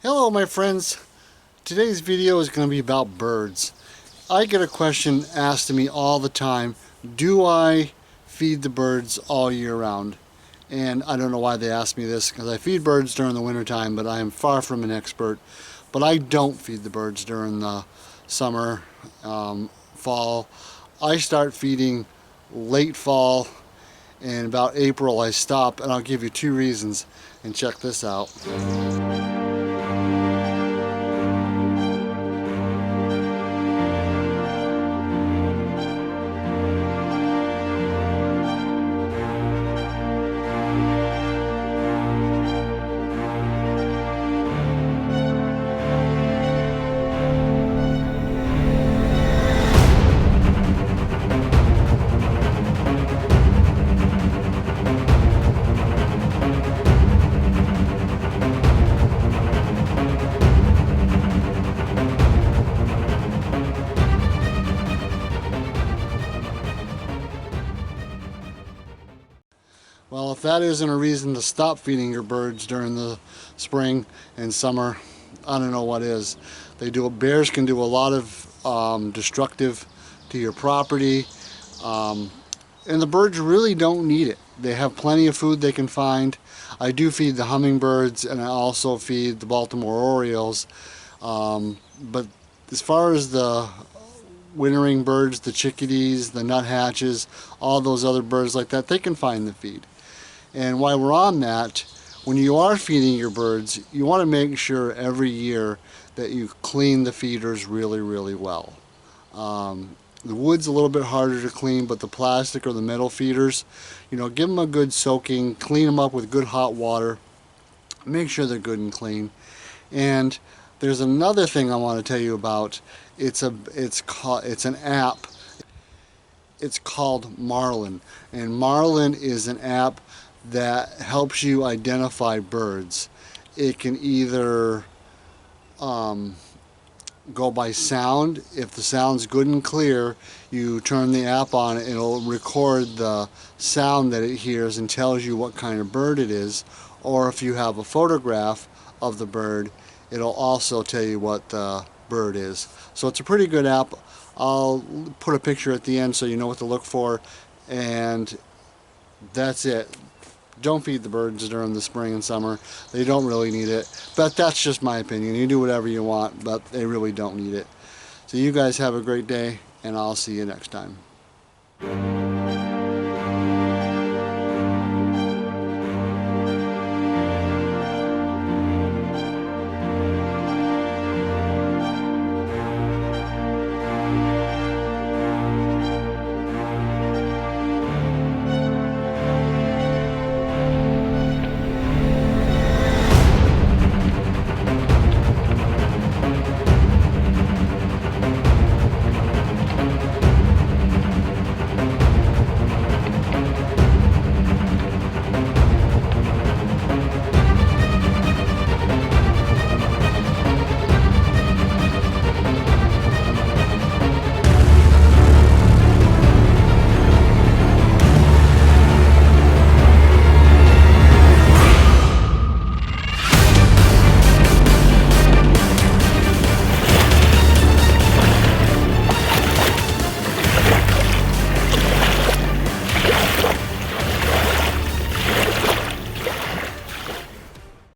Hello my friends, today's video is going to be about birds. I get a question asked to me all the time, do I feed the birds all year round? And I don't know why they ask me this because I feed birds during the wintertime, but I am far from an expert. But I don't feed the birds during the summer, fall. I start feeding late fall, and about April I stop, and I'll give you two reasons, and check this out. Well, if that isn't a reason to stop feeding your birds during the spring and summer, I don't know what is. Bears can do a lot of destructive to your property, and the birds really don't need it. They have plenty of food they can find. I do feed the hummingbirds, and I also feed the Baltimore Orioles. But as far as the wintering birds, the chickadees, the nuthatches, all those other birds like that, they can find the feed. And while we're on that, when you are feeding your birds, you want to make sure every year that you clean the feeders really, really well. The wood's a little bit harder to clean, but the plastic or the metal feeders, give them a good soaking, clean them up with good hot water, make sure they're good and clean. And there's another thing I want to tell you about. It's an app. It's called Marlin, and Marlin is an app that helps you identify birds. It can either go by sound. If the sound's good and clear, you turn the app on, it'll record the sound that it hears and tells you what kind of bird it is. Or if you have a photograph of the bird, it'll also tell you what the bird is. So it's a pretty good app. I'll put a picture at the end so you know what to look for, and that's it. Don't feed the birds during the spring and summer. They don't really need it. But that's just my opinion. You do whatever you want, but they really don't need it. So you guys have a great day, and I'll see you next time.